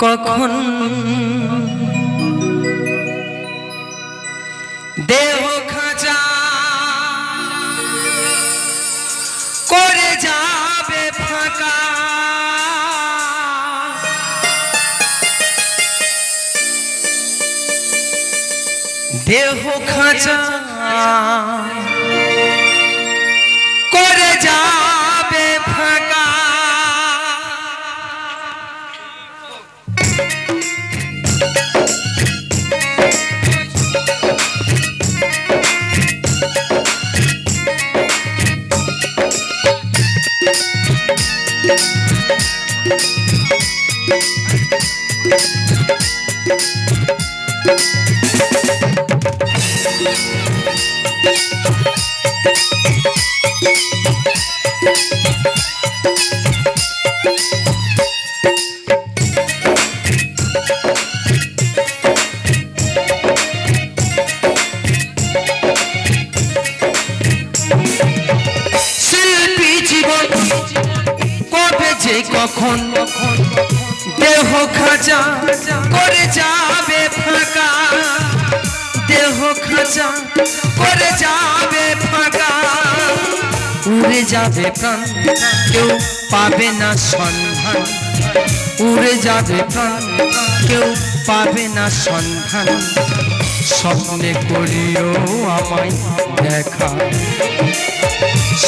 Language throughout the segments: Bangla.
কখন দেহ খাঁচা করে যাবে ফাঁকা, দেহ খাঁচা করে যাবে ফাঁকা। শিল্পী জীবন কবে যে কখন দেহ খাঁচা করে যাবে ফাঁকা, দেহ খাঁচা করে যাবে ফাঁকা। উড়ে যাবে প্রাণ কেউ পাবে না সন্ধান, উড়ে যাবে প্রাণ কেউ পাবে না সন্ধান। স্বপ্নে করিও আমায় দেখা,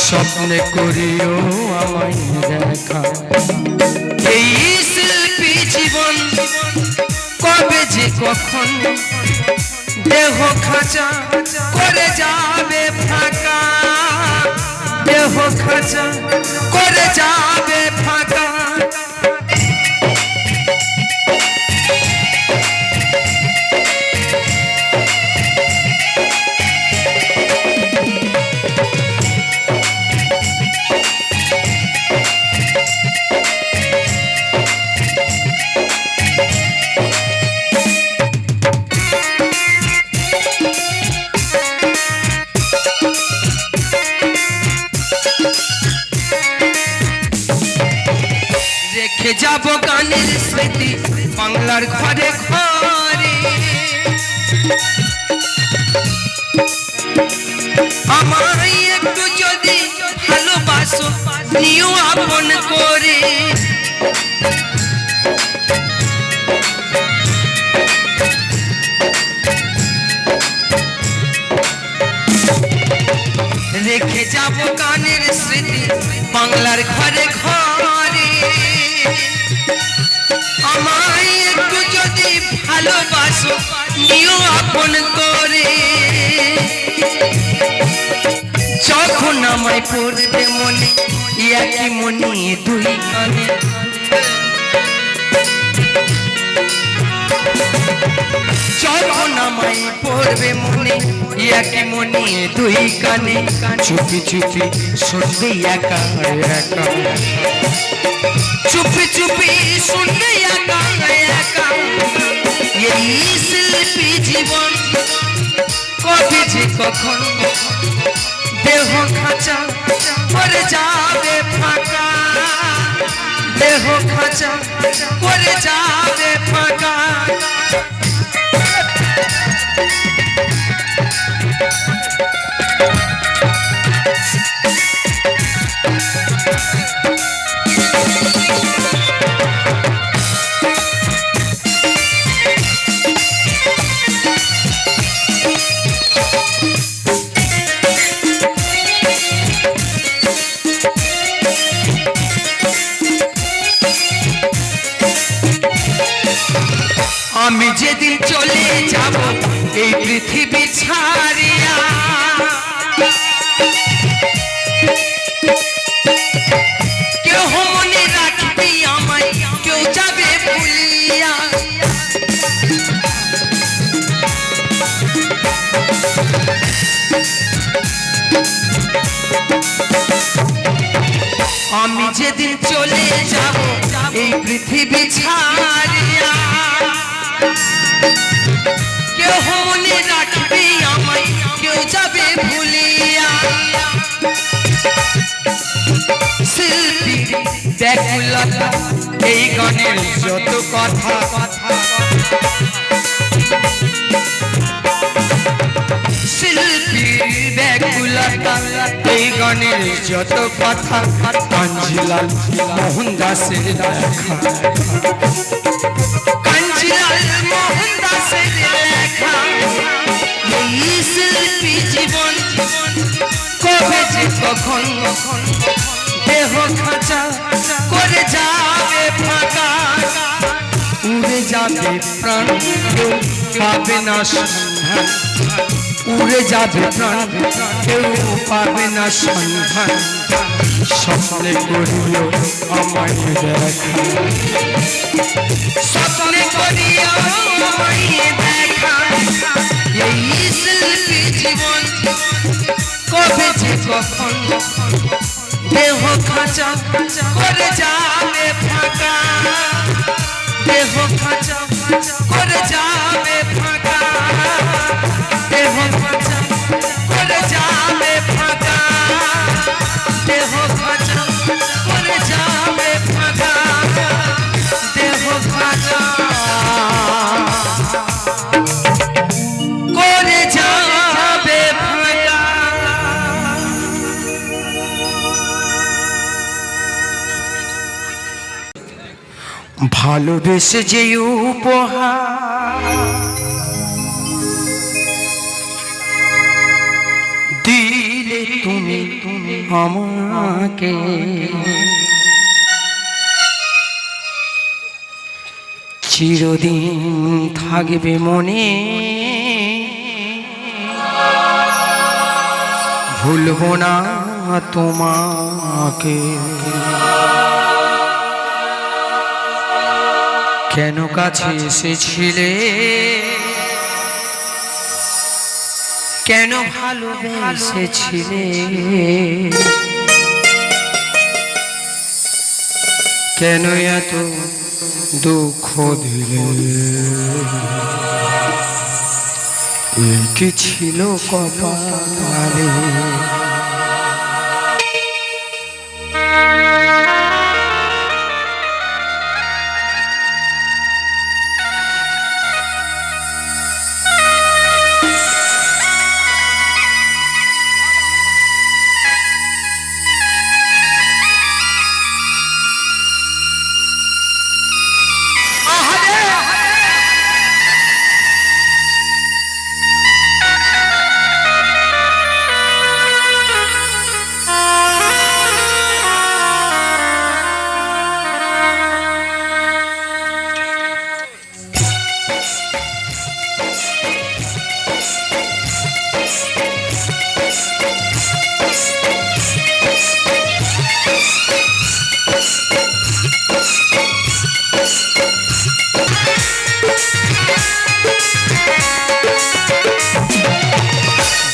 স্বপ্নে করিও আমায় দেখা। এই শিল্পী জীবন কবে যে কখন দেহ খাঁচা করে যাবে ফাঁকা, দেহ খাঁচা করে যাবে ফাঁকা। রেখে যাব গানের স্মৃতি বাংলার ঘরে ঘরে, আমায় একটু যদি ভালোবাসো নিও আপন করে। রেখে যাব গানের স্মৃতি বাংলার ঘরে ঘরে, আমায় একটু যদি ভালোবাসো নিও আপন করে। যখন আমায় পড়বে মনে একই মনে দুই কানে, যখন আমায় পড়বে মনে একই মনে দুই কানে। চুপি চুপি শুনবে একা একা, চুপি চুপি শুনবে একা একা। এই শিল্পী জীবন কবে যে কখন দেহ খাঁচা করে যাবে ফাঁকা, দেহ খাঁচা করে যাবে ফাঁকা। আমি যেদিন চলে যাব এই পৃথিবী ছাড়িয়া, কেউ মনে রাখবি আমায় কেউ যাবে ভুলিয়া। আমি যেদিন চলে যাব এই পৃথিবী ছাড়িয়া, কেউ মনে রাখবে আমায় কেউ যাবে ভুলিয়া। শিল্পী ব্যাকুলতা এই গানের যত কথা শিল্পীর ব্যাকুলতা এই গানের যত কথা কাঞ্জিলাল মোহন দাসের লেখা কাঞ্জিলাল মোহন দাসের লেখা এই শিল্পী জীবন কবে যে কখন দেহ খাঁচা করে যাবে ফাঁকা উড়ে যাবে প্রাণ কেউ পাবে না সন্ধান উড়ে যাবে প্রাণ কেউ পাবে না সন্ধান স্বপ্নে করিও আমায় দেখা স্বপ্নে করিও আমায় দেখা এই শিল্পী জীবন কবে যে কখন দেহ খাঁচা করে যাবে ফাঁকা দেহ খাঁচা করে যাবে ফাঁকা দেহ খাঁচা করে যাবে ফাঁকা দেহ খাঁচা করে যাবে ফাঁকা দেহ খাঁচা করে যাবে ফাঁকা। ভালোবেসে যে উপহার দিলে তুমি আমাকে চিরদিন থাকবে মনে ভুলবো না তোমাকে কেন কাছে এসেছিলে কেন ভালোবেসেছিলে কেন এত দুঃখ দিলে এই কি ছিল কপালে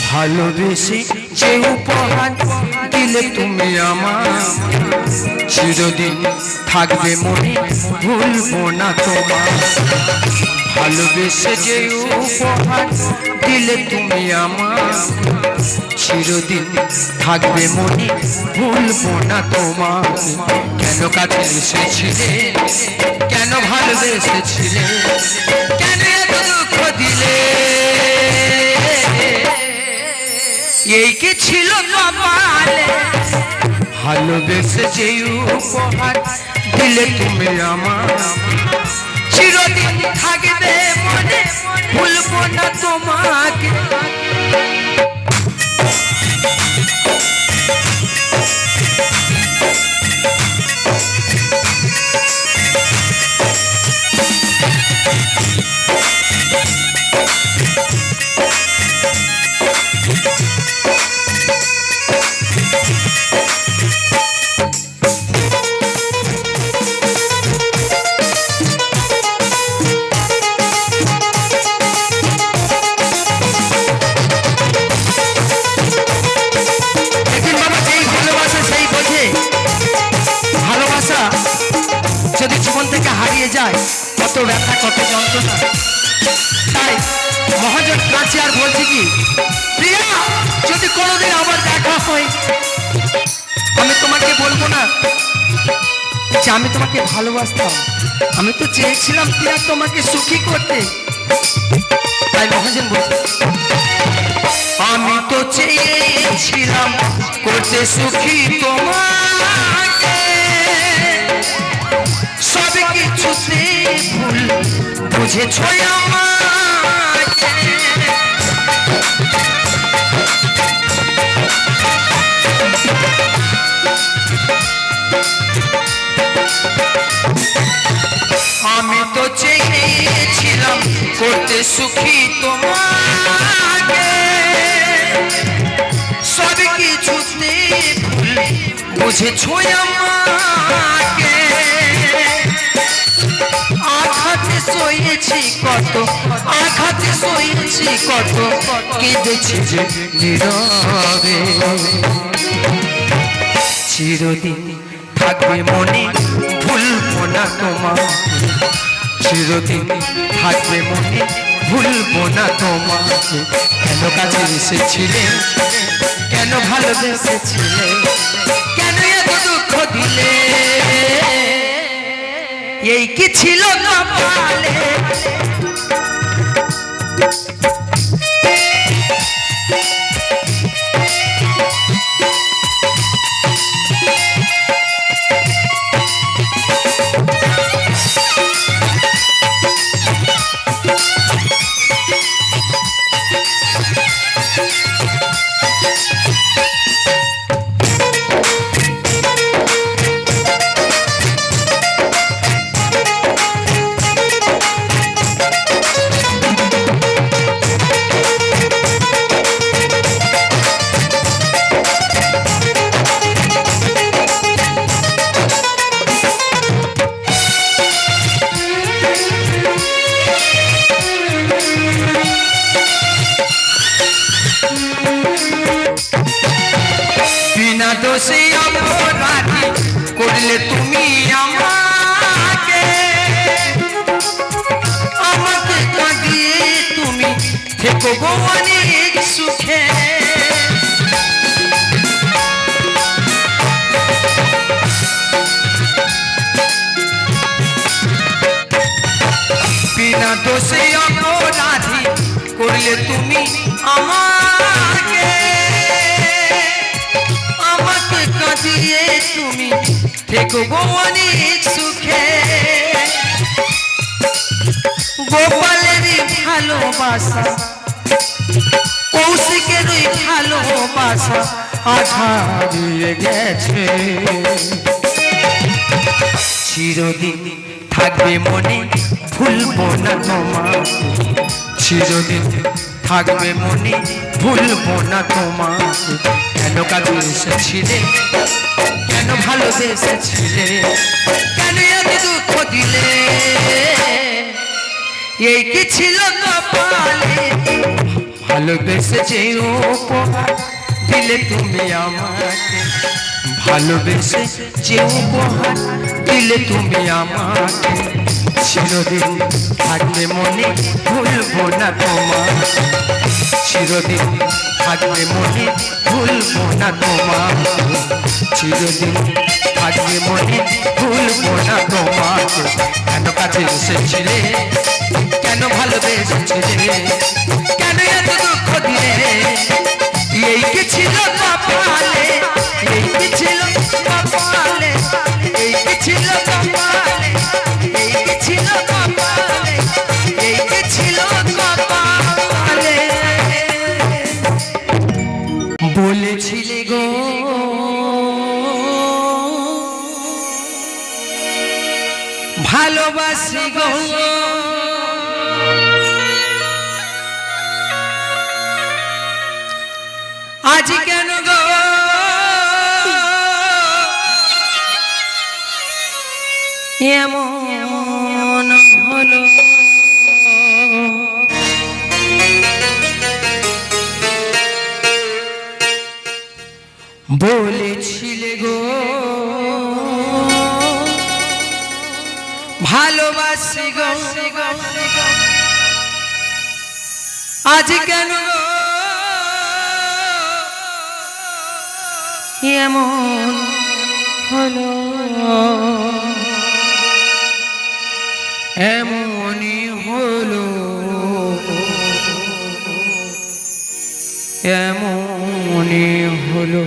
ভালোবেসে যে উপহার দিলে তুমি আমার চিরদিন থাকবে মনে ভুলবো না তোমার ভালোবেসে যে উপহার দিলে তুমি আমার চিরদিন থাকবে মনে ভুলবো না তোমার কেন কাছে এসেছিলে কেন ভালোবেসেছিলে কেন এত দুঃখ দিলে এই কি ছিল কপালে ভালোবেসে যে উপহার দিলে তুমি আমার চিরদিন থাকবে মনে ভুলবো না তোমাকে কত ব্যথা কত যন্ত্রণা তাই মহাজন কাছে আর বলছি কি প্রিয়া যদি কোনোদিন আবার দেখা হয় আমি তোমাকে বলবো না যে আমি তোমাকে ভালোবাসতাম, আমি তো চেয়েছিলাম প্রিয়া তোমাকে সুখী করতে। তাই মহাজন বলছে, আমি তো চেয়েছিলাম করতে সুখী তোমাকে, সব কিছুতে ভুল বুঝেছ আমাকে। আমি তো চেয়েছিলাম করতে সুখী তোমাকে, সব কিছুতে ভুল বুঝেছ আমাকে। আঘাতে সয়েছি কত, আঘাতে সয়েছি কত, কেঁদেছি যে নীরবে। চিরদিন থাকবে মনে ভুলবো না তোমাকে, চিরদিন থাকবে মনে ভুলবো না তোমাকে। কেন কাছে এসেছিলে, কেন ভালোবেসেছিলে, কেন এত দুঃখ দিলে, এই কি ছিল কপালে। দোষে অপরাধী করলে তুমি আমাকে, আমাকে কাঁদিয়ে তুমি থেকো গো অনেক সুখে। বিনা দোষে অপরাধী করলে তুমি আমাকে, কাঁদিয়ে তুমি থেকো গো অনেক সুখে। গোপালেরই ভালোবাসা, কৌশিকেরই ভালোবাসা আজ হারিয়ে গেছে। চিরদিন থাকবে মনে ভুলবো না তোমাকে, চিরদিন থাকবে মনে ভুলবো না তোমাকে। কেন কাছে এসেছিলে, কেন ভালোবেসেছিলে, কেন এত দুঃখ দিলে, এই কি ছিল কপালে। ভালোবেসে যে উপহার দিলে তুমি আমাকে, ভালোবেসে যে উপহার দিলে তুমি আমাকে। চিরদিন থাকবে মনে ভুলবো না তোমাকে, চিরদিন থাকবে মনে ভুলবো না তোমাকে, চিরদিন থাকবে মনে ভুলবো না তোমাকে। কেন কাছে এসেছিলে, কেন ভালোবেসেছিলে, কেন এত দুঃখ দিলে, এই কি ছিল কপালে, এই কি ছিল কপালে, এই কি ছিল কপালে, এই কি ছিল কপালে, এই কি ছিল কপালে। বলেছিলে গো ভালোবাসি গো, আজ কেন গো এমন হলো। বলেছিলে গো ভালোবাসি গো, আজ কেন গো এমন হলো এমনই হলো এমনই হলো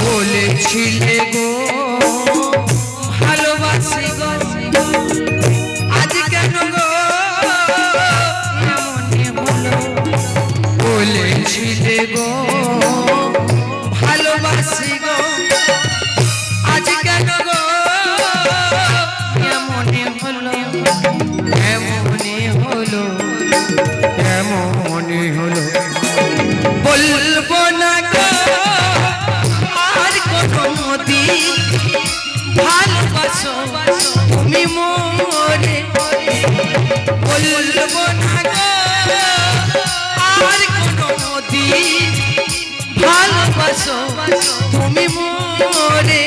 বলেছিলে গো ভালোবাসি গো আজ কেন গো এমনই হলো বলেছিলে গো ভালোবাসি গো আজ কেন গো এমনই হলো এমনই হলো এমনই হলো বলবো না গো আর কোনো দিন ভালোবাসো তুমি মোরে বলবো না গো আর কোনো দিন ভালোবাসো তুমি মোরে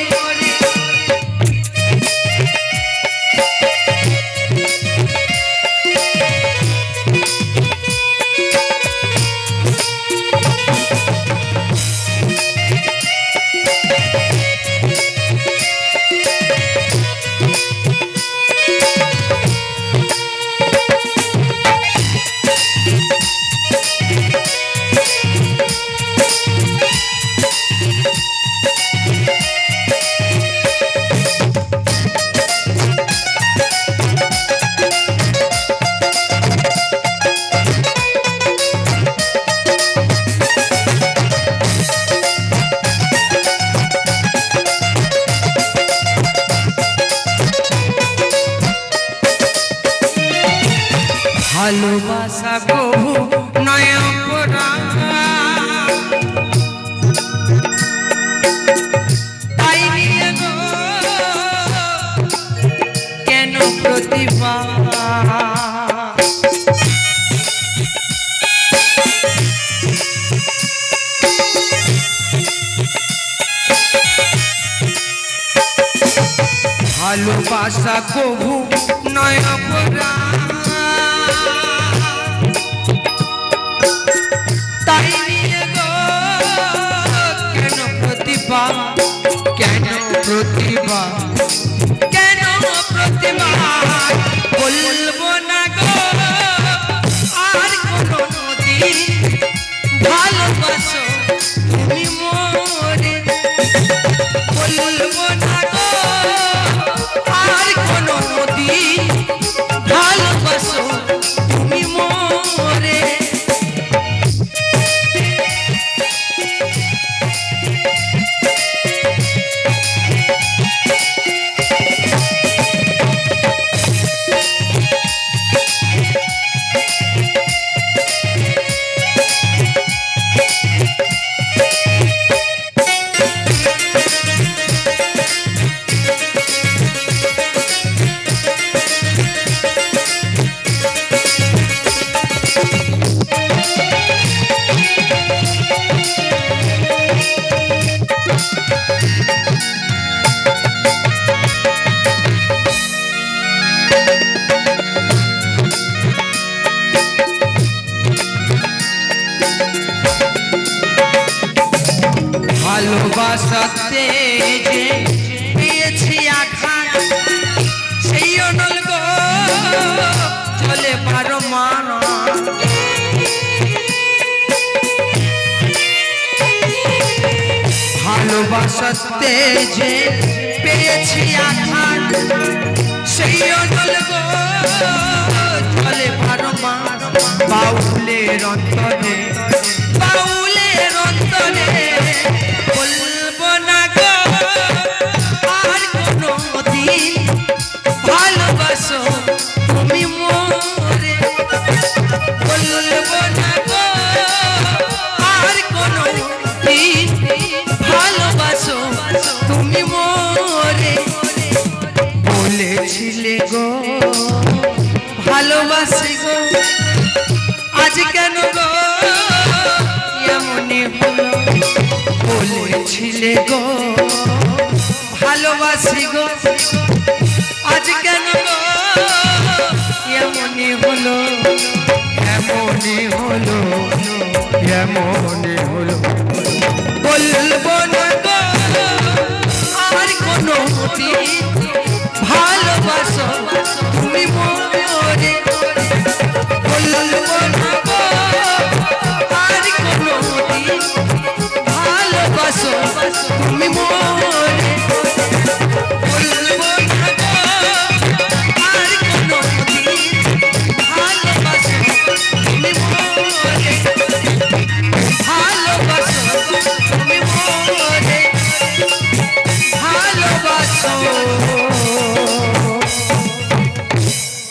ভালোবাসা কবু নয় অপরাধ তাই নিয়ে গো কেন প্রতিবাদ ভালোবাসা কবু নয় অপরাধ তাই নিয়ে গো কেন প্রতিভা কেন প্রতিভা কেন প্রতিভা বলবো না গো আর কোনো দিন ভালোবাসো তুমি মোরে বলবো না গো আর কোনো দিন ভালোবাসো তুমি মোরে ভালোবাসাতে যে পেয়েছি আঘাত সেই অনল গো চলে পারো মানা ভালোবাসাতে যে পেয়েছি আঘাত সেই অনল গো চলে পারো মানা বাউলের অন্তরে বাউলের অন্তরে বলবো না গো আর কোনো দিন ভালোবাসো তুমি মোরে বলবো না গো আর কোনো দিন ভালোবাসো তুমি মোরে বলেছিলে গো দিলে গো ভালোবাসি গো আজ কেন গো এমনই হলো এমনই হলো এমনই হলো বলবো না গো আর কোনো ভালোবাসো তুমি মরে বলবো না গো আর কোনো ভালোবাসো তুমি মরে বলবো না গো আর কোনো ভালোবাসো তুমি মরে ভালোবাসো তুমি মরে ভালোবাসো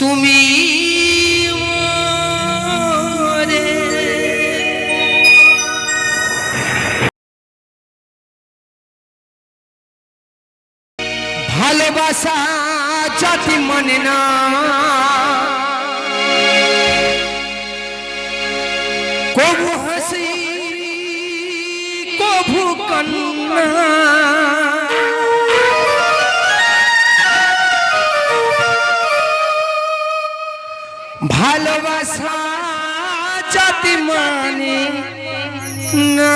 তুমি মরে ভালোবাসা জাতি মানে না কবু হাসি কবু কান্না ভালোবাসা জাতি মানে না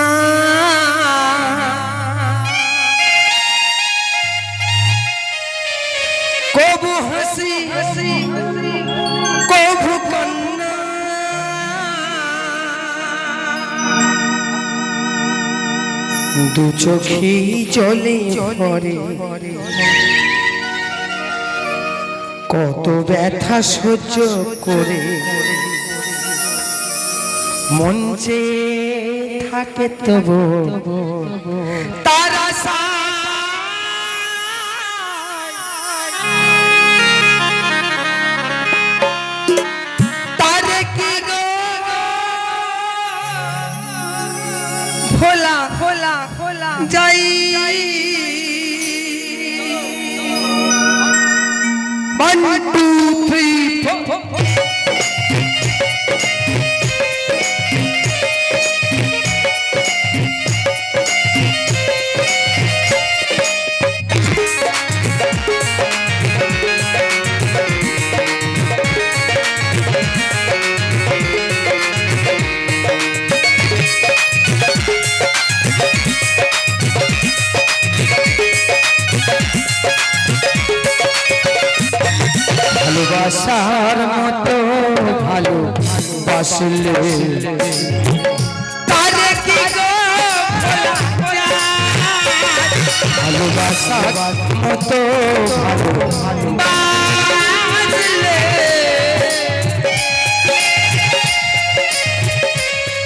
কবু হাসি কবু কান্না দু চোখে জলে পড়ে কত ব্যথা সহ্য করে মঞ্চে থাকে তবু তারা তারে কি গো খোলা খোলা খোলা যাই 1 2 3 4 ভালোবাসার মতো ভালোবাসলে তারে কি গো ভালোবাসার মতো ভালোবাসলে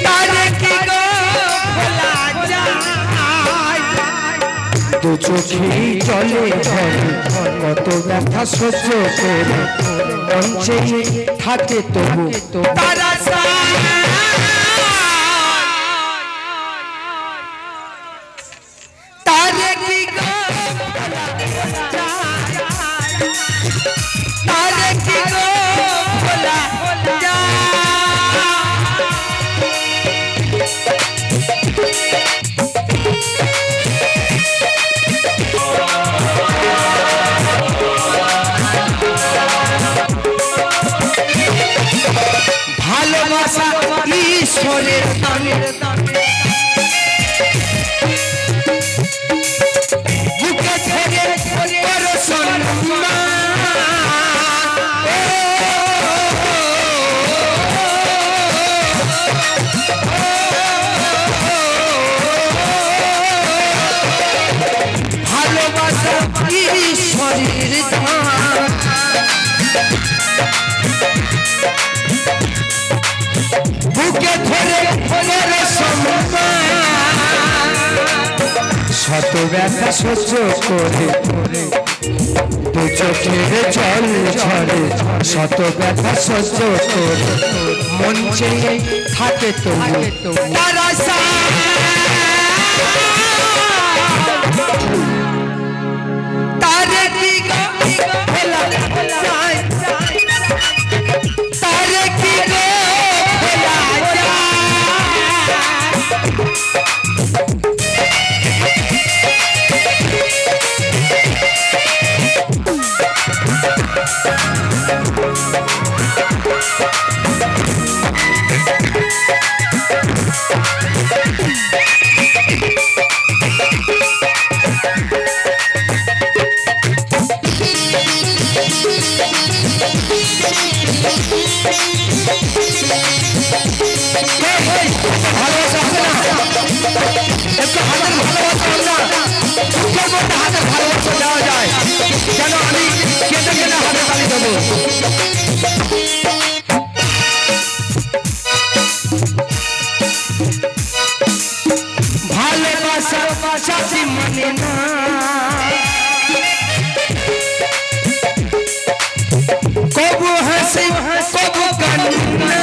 তারে কি গো ভোলা যায় দু চোখে জলে ভরে কত ব্যথা সহ্য করে মঞ্চে থাকে তবু তারা তারে কি গো তারে কি গো ভোলা ভালোবাসা ঈশ্বরের দানে বুকে ধরে করো সম্মান ভালোবাসা ঈশ্বরের দান বুকে ধরে ধরে শত ব্যথা সহ্য করে দু চোখের জল ঝরে শত ব্যথা সহ্য করে মঞ্চে থাকে তবু তারা তারে কি গো ভোলা যায় তারে কি গো ভোলা যায় ভালোবাসা হবে না, একটু হাতের ভালোবাসা হবে না, মুখের মধ্যে হাতের ভালোবাসা দেওয়া যায়, যেন আমি কেটে কেটে হাতে তালি দেবো। ভালোবাসা সাথী মানে না, কবু হাসি কবু কান্না,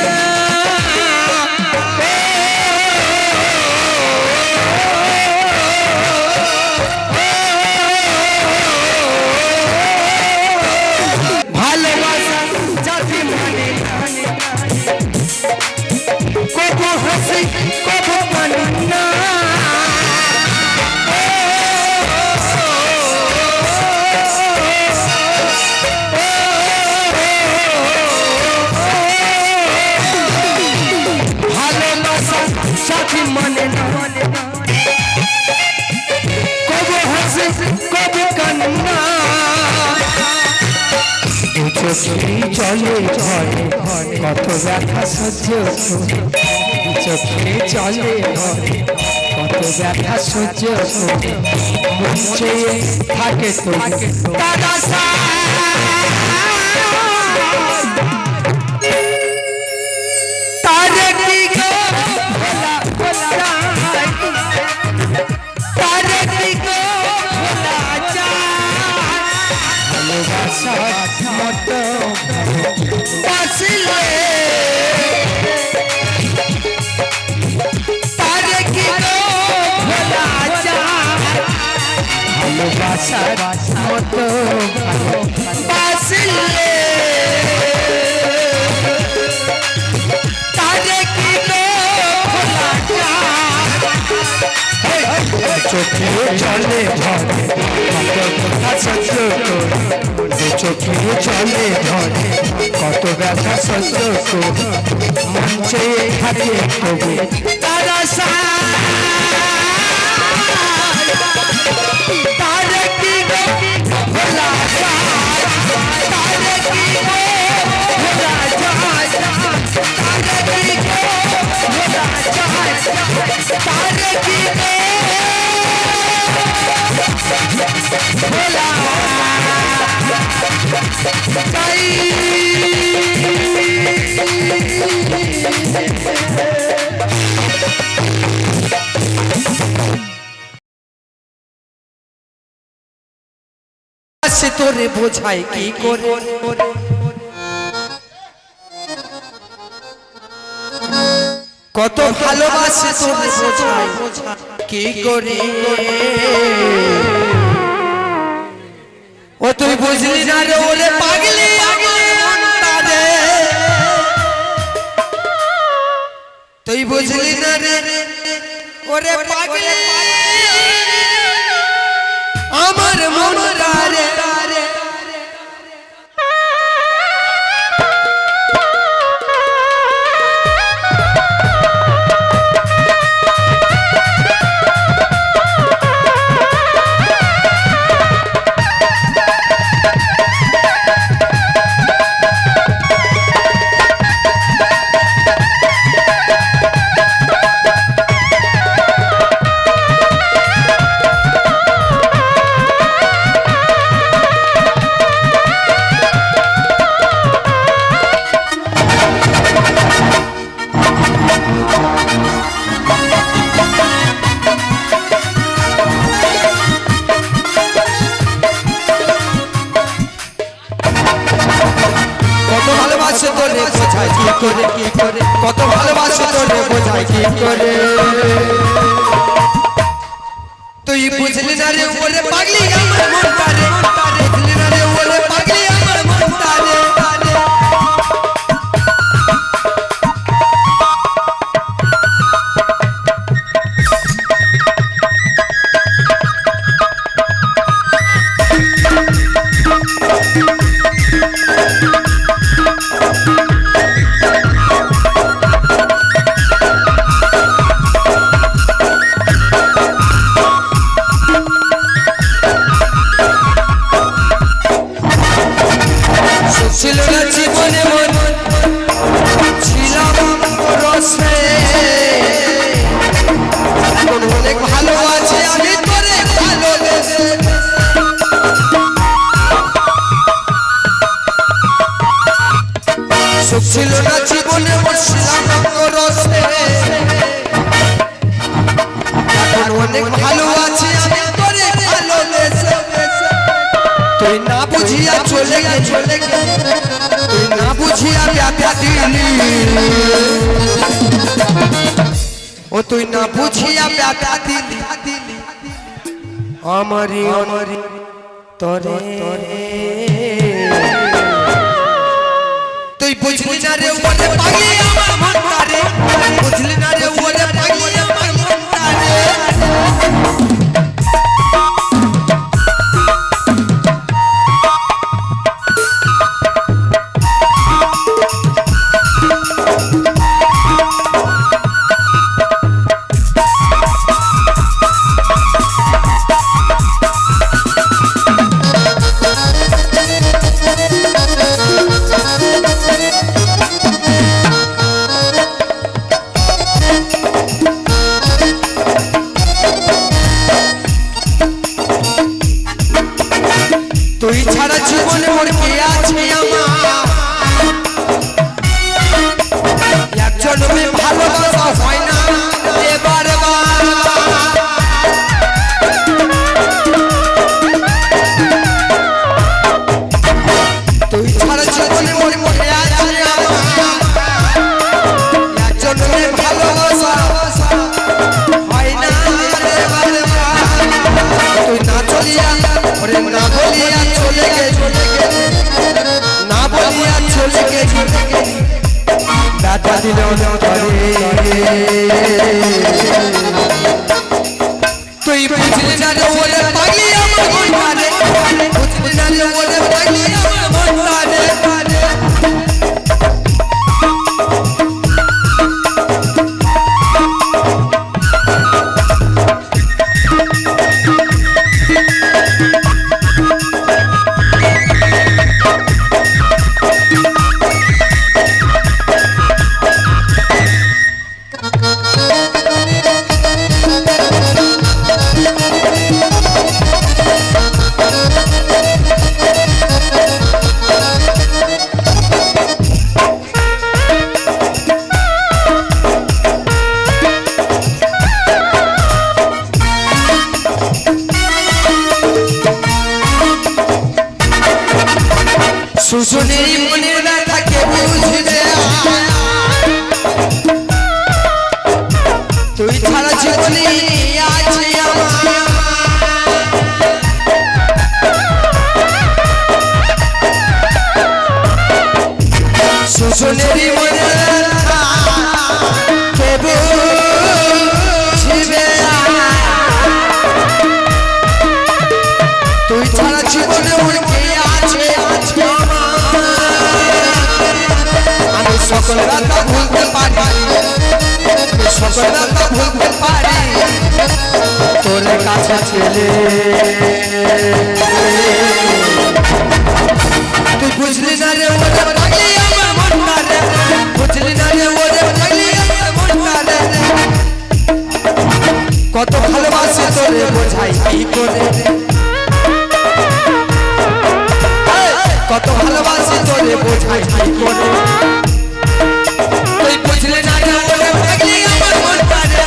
ভালোবাসা সাথী মানে না, কবু হাসি কবু কান্না, সাথী মানে না, কবু হাসি কবু কান্না, চোখে চলে ঘরে কত ব্যথা সহ্য, চোখে চলে ঘরে কত ব্যথা সহ্য, মন চেয়ে থাকে তো দাদা তারে কি গো ভোলা ভোলা তারে কি গো ভোলা ভালোবাসার মতো বাসিলে তারে কি গো ভোলা ভালোবাসার মতো বাসিলে চোখে চলে ধরে কত ব্যথা সহ্য করে, চোখে চলে ধরে কত ব্যথা সহ্য করে, মন চেয়ে থাকে তবু তারা তারে কি গো ভোলা যায়, তারে কি গো ভোলা যায়, তারে কি গো ভোলা যায়, তারে কি গো ভোলা তাই সে তোরে বোঝাই কি করে, কত ভালোবাসে তোরে বোঝাই কি করে, ও তুই বুঝলি না রে ওরে পাগলি মনটা রে, তুই বুঝলি না রে ওরে পাগলি আমার মনটা রে, কত ভালোবাসে তোরে বোঝাই কি করে, তুই বুঝলি না রে ওরে পাগলি আমার মনটা রে, বুঝলি না রে ওরে পাগলি আমার মনটা রে, তুই না বুঝিয়া ব্যথা দিলি ও তুই না বুঝিয়া ব্যথা দিলি আমারি তরে তুই বুঝলি না রে ওরে পাগলি আমার মনটা রে বুঝলি না রে ওরে পাগলি আমার মনটা রে তুই ছাড়া জীবনে মোর কে আছে আমার একজন মেয়ে ভালোবাসা হয় না এবার তুই ছাড়া জীবনে মোর কে আছে আমার একজন মেয়ে ভালোবাসা হয় না এবার তুই না চলিয়া ওরে না বলিয়া চলে গেছে না বলিয়া চলে গেছে ব্যথা দিল তুই বুঝলি না রে ওরে পাগলি আমার মনটা রে বুঝলি না রে ওরে পাগলি আমার মনটা রে সুজনের মনের ব্যথা কে বুঝবে তুই ছাড়া জীবনে আছে আমার সুজনের মনের ব্যথা কে বুঝবে তুই ছাড়া জীবনে মোর কে আছে আমি সকল রাত ভুলতে পারি সকল রাত ভুলতে পারি তোর কাছে ছেলে তুই বুঝলি না রে ওরে পাগলি আমার মনটা রে বুঝলি না রে ওরে পাগলি আমার মনটা রে কত ভালোবাসি তোরে বোঝাই কি করে কত ভালোবাসি তোরে বোঝাই কি করে তুই বুঝলি না রে ওরে পাগলি আমার মনটা রে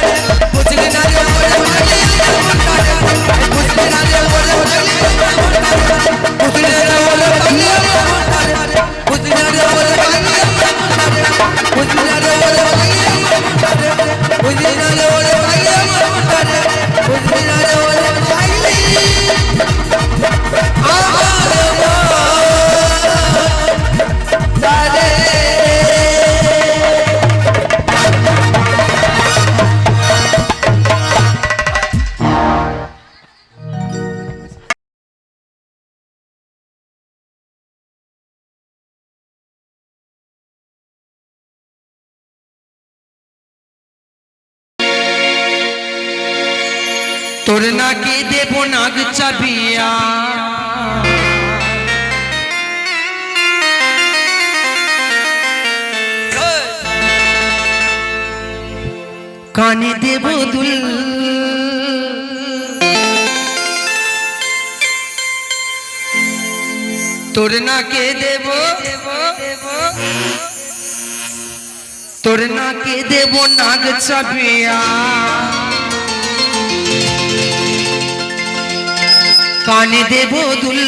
বুঝলি না রে ওরে পাগলি আমার মনটা রে বুঝলি না রে ওরে পাগলি আমার মনটা রে বুঝলি না রে ওরে পাগলি আমার মনটা রে বুঝলি না রে ওরে পাগলি আমার মনটা রে বুঝলি না রে ওরে পাগলি আমার মনটা রে বুঝলি না রে ওরে পাগলি আমার মনটা রে বুঝলি না রে ওরে পাগলি তোর নাকি দেব নাগ চাবিয়া কানে দেব দুল তোর নাকে দেব তোর নাকে দেব নাগ চাবিয়া কানে দেব দুল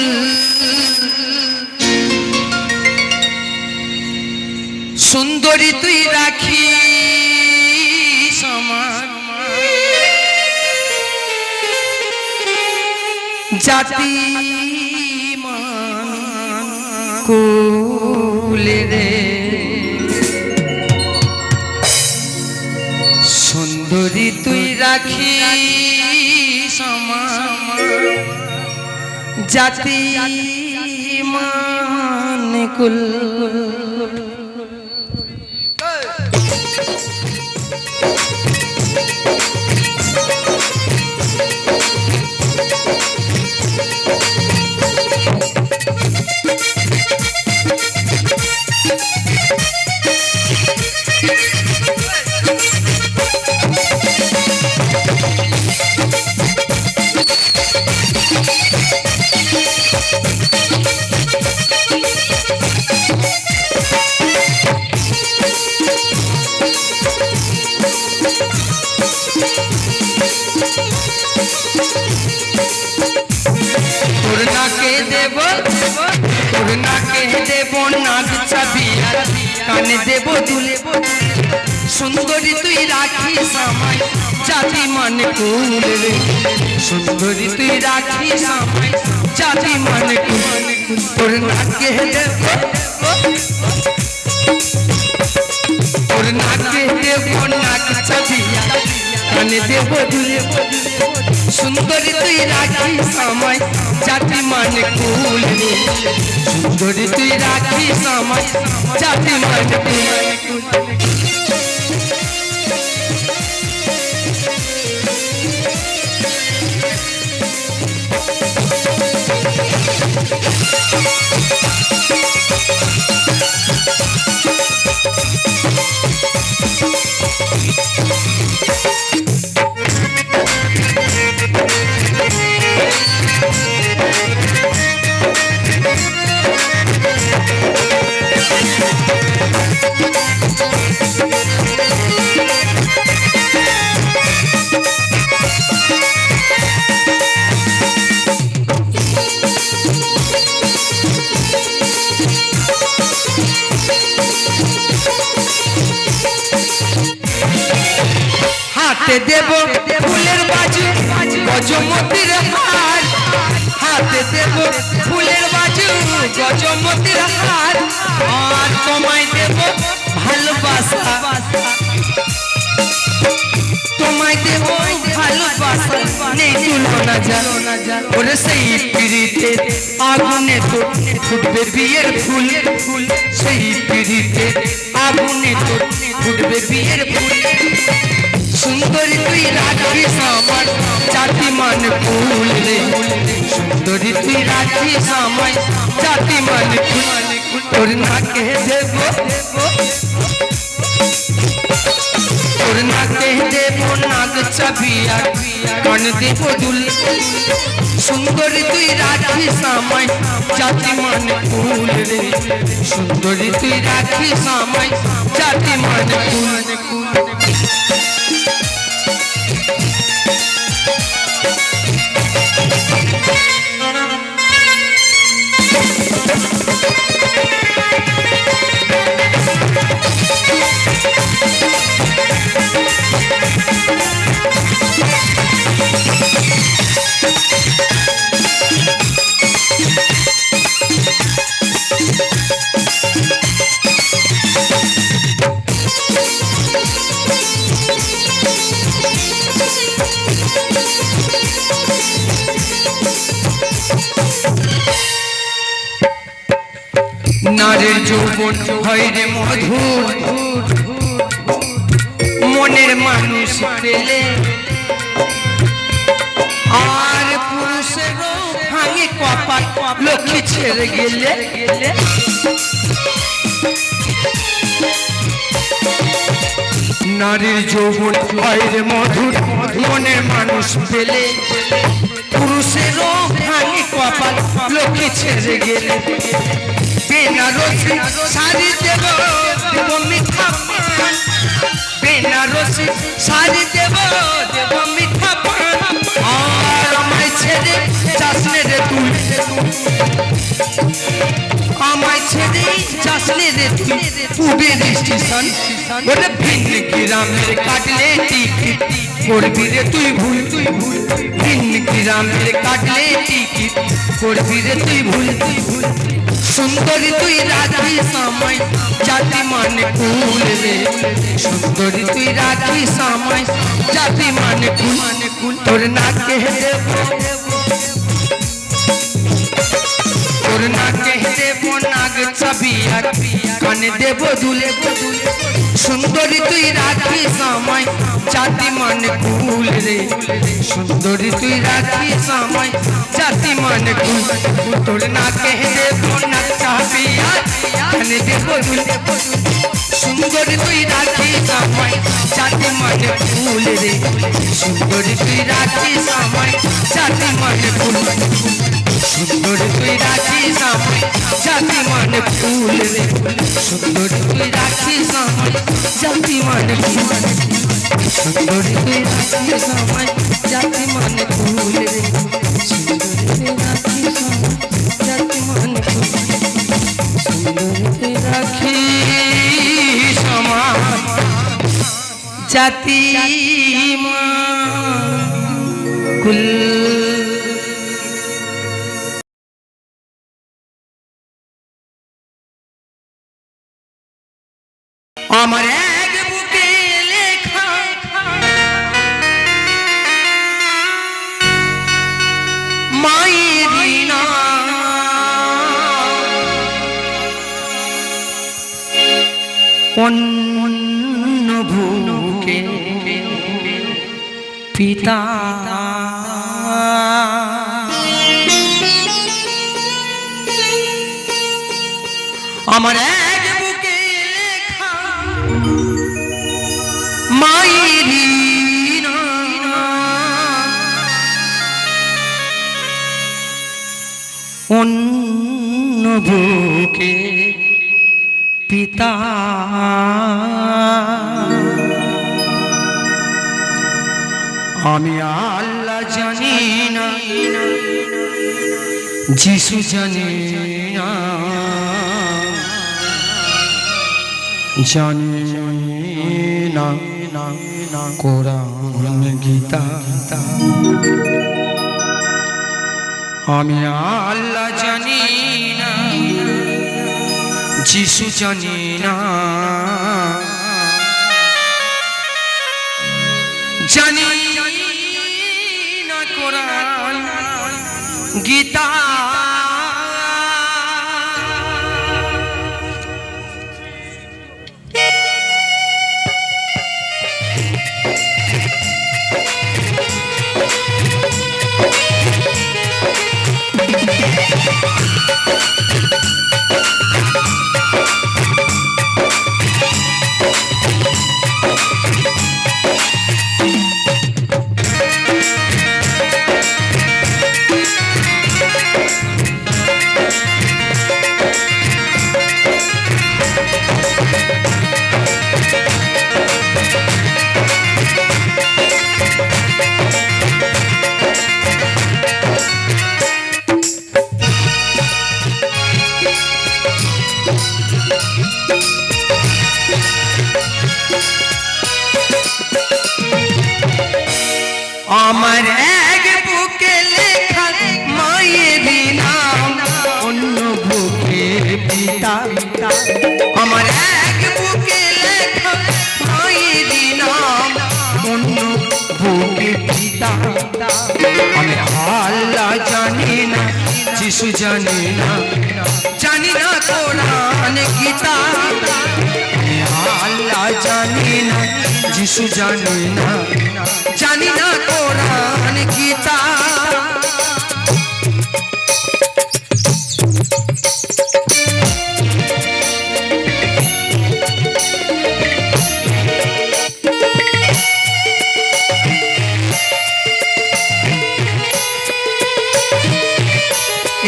সুন্দরী তুই রাখি সমান জাতি মান কুলে রে সুন্দরী তুই রাখি সমান জাতি মান কুল কানে দেব দুলে সুন্দরী তুই রাখি সামাই জাতি মানে কুল রে সুন্দরী তুই রাখি সামাই জাতি মানে কুল তোর নাকে দেব তোর নাকে দেব নাক চাবিয়া কানে দেব দুলে সুন্দরী তুই রাখি সামাই জাতি মানে কুল রে সুন্দরী তুই রাখি সামাই জাতি মানে কুল হাতে দেব ফুলের বাজু গজমতির হার হাতে দেব ফুলের বাজু গজমতির হার আর তোমায় দেব ভালোবাসা তোমায় দেব ভালোবাসা নেই তুলনা জানো না ওরে সেই পিড়িতে আগুনে তো ফুটবে বিয়ের ফুল ফুল সেই পিড়িতে আগুনে তো ফুটবে বিয়ের ফুল সুন্দরী তুই রাখি সামাই জাতি মান কুল রে সুন্দরী তুই রাখি সামাই জাতি মান কুল তোর নাকে দেব তোর নাকে দেব নাক চাবিয়া কান দেব দুল সুন্দরী তুই রাখি সামাই জাতি মান কুল রে সুন্দরী তুই রাখি সামাই জাতি মান কুল নারীর যৌবন হয় রে মধুর মনের মানুষ পেলে আর পুরুষেরও ভাঙে কপাল লক্ষ্মী ছেড়ে গেলে নারীর যৌবন হয় রে মধুর মনের মানুষ পেলে পুরুষেরও ভাঙে কপাল লক্ষ্মী ছেড়ে গেলে বেনারসি শাড়ি দেব দেব মিঠা পান বেনারসি শাড়ি দেব দেব মিঠা পান আর আমায় ছেড়ে যাস রে তুই আমায় ছেড়ে যাসলে রে তুই পুবের স্টেশন ওরে ভিন্ন গ্রামের কাটলে টিকিট করবি রে তুই ভুল ভিন্ন গ্রামের কাটলে টিকিট করবি রে তুই ভুল সুন্দরী তুই রাখি সময় জাতি মানে কুল রে সুন্দরী তুই রাখি সময় জাতি মানে কুল তোর না কে দেব তোর না কে দেব নাগ ছবিয়ার কানে দেব দুলে সুন্দরী তুই রাখি সময় জাতি মানে কুল রে সুন্দরী তুই রাখি সময় জাতি মানে কুল তোর না কে দেব নাগ ছবিয়ার কানে দেব দুলে সুন্দরী তুই রাখি সময় জাতি মানে কুল রে সুন্দরী তুই রাখি সময় জাতি মানে কুল সুন্দর তুই রাখি সময় জাতি মানে ফুল রে সুন্দর তুই রাখি সময় জাতি মানে ফুল সুন্দর তুই রাখি সময় জাতি মানে ফুল রে সুন্দর তুই রাখি সময় জাতি মানে ফুল সুন্দর তুই রাখি সময় জাতি মানে কুল আমার এক বুকে লেখা মায়ের নাম অন্য বুকে পিতা আমার এক বুকে লেখা মায়ের অন্য বুকে পিতা আমি আল্লাহ জানি না যিশু জানি না জানি না কোরআন গীতা আমি আল্লাহ জানি না যিশু জানি না জানি না কোরআন গীতা আমার এক বুকে লেখা মায়ের নাম অন্য বুকে পিতা আমার এক বুকে লেখা মায়ের নাম অন্য বুকে পিতা আমি আল্লাহ জানি না যিশু জানি না কোরআন গীতা আমি আল্লাহ জানি না যিশু জানি না কোরআন গীতা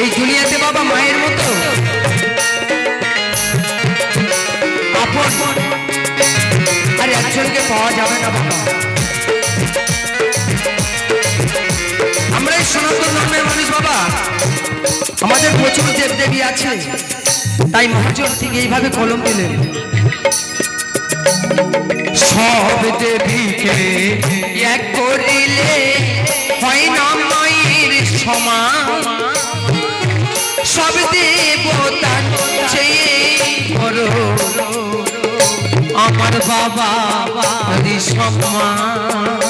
এই দুনিয়াতে বাবা মায়ের মতো আপন আর একজনকে পাওয়া যাবে না বাবা আমরাই সনাতন ধর্মের মানুষ বাবা আমাদের প্রচুর দেবদেবী আছে তাই মহাজন ঠিক এইভাবে কলম দিলেন, সব দেবীকে এক করিলে হয় না মায়ের সমান, সব দেবতা চেয়ে বড় আমার বাবা সম্মান।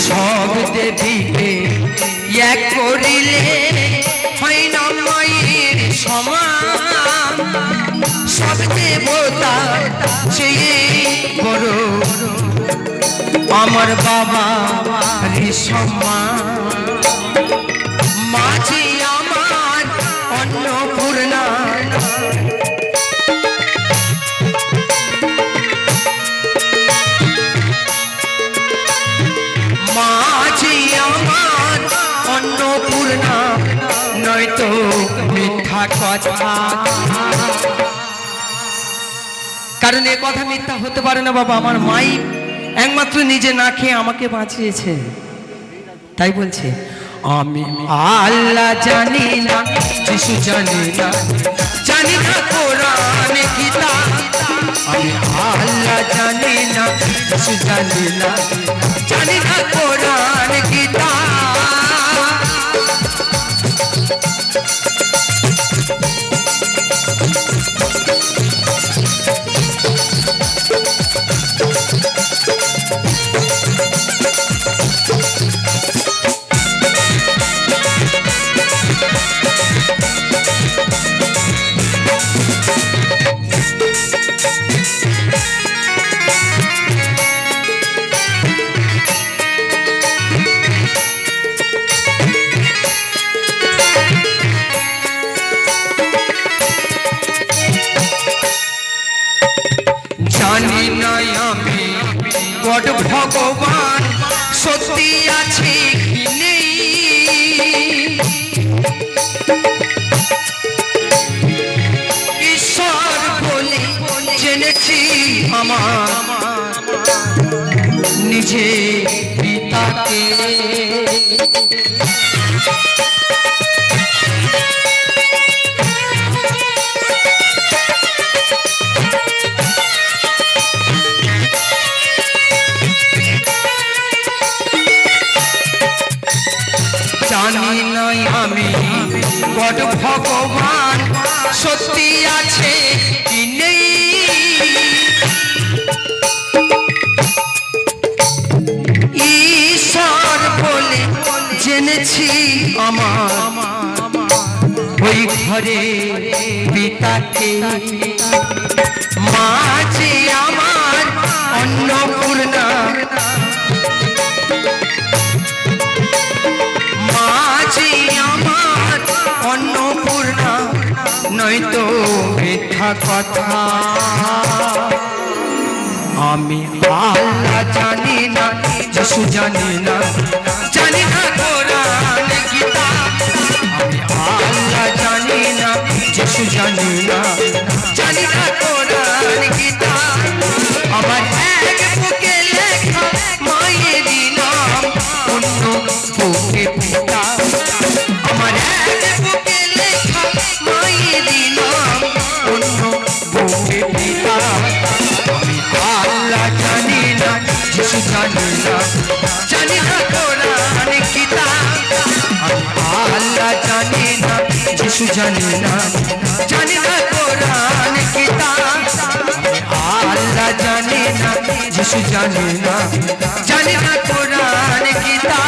সব দেবীকে এক করিলে হয় না মায়ের সমান, সব দেবতা চেয়ে বড় আমার বাবা সম্মান। মাঝে আমার অন্নপূর্ণা, মাঝে আমার অন্নপূর্ণা, নয়তো মিথ্যা কথা। কারণ এ কথা মিথ্যা হতে পারে না বাবা, আমার মাই একমাত্র নিজে না খেয়ে আমাকে বাঁচিয়েছে। তাই বলছে আমি আল্লাহ জানি না, যিশু জানি না, জানি না কোরআন গীতা। আমি আল্লাহ জানি না, যিশু জানি না, জানি না কোরআন গীতা। জানি না আমি বড় ভগবান সত্যি আছে কি নেই, ঈশ্বর বলে জেনেছি আমার নিজে পিতাকে। জানি না আমি বড় ভগবান সত্যি আছে কি নেই, ঈশ্বর বলে জেনেছি আমার ওই ঘরে পিতাকে। মাঝে আমার অন্নপূর্ণা, মাঝে আমার অন্নপূর্ণা, নয়তো মিথ্যা কথা। আমি আল্লাহ জানি না, যিশু জানি না, জানি না কোরআন গীতা। আমি আল্লাহ জানি না, যিশু জানি না, জানি না কোরআন গীতা। আমার এক বুকে লেখা মায়েরই নাম, অন্য বুকে পিতা। আমার এক বুকে লেখা মায়েরই নাম, অন্য বুকে পিতা। আমি আল্লাহ জানি না, যিশু জানি না, জানি না কোরআন গীতা। আমি আল্লাহ জানি না, যিশু জানি না, জানি না কোরআন গীতা। আমি আল্লাহ জানি না, যিশু জানি না, জানি না কোরআন গীতা।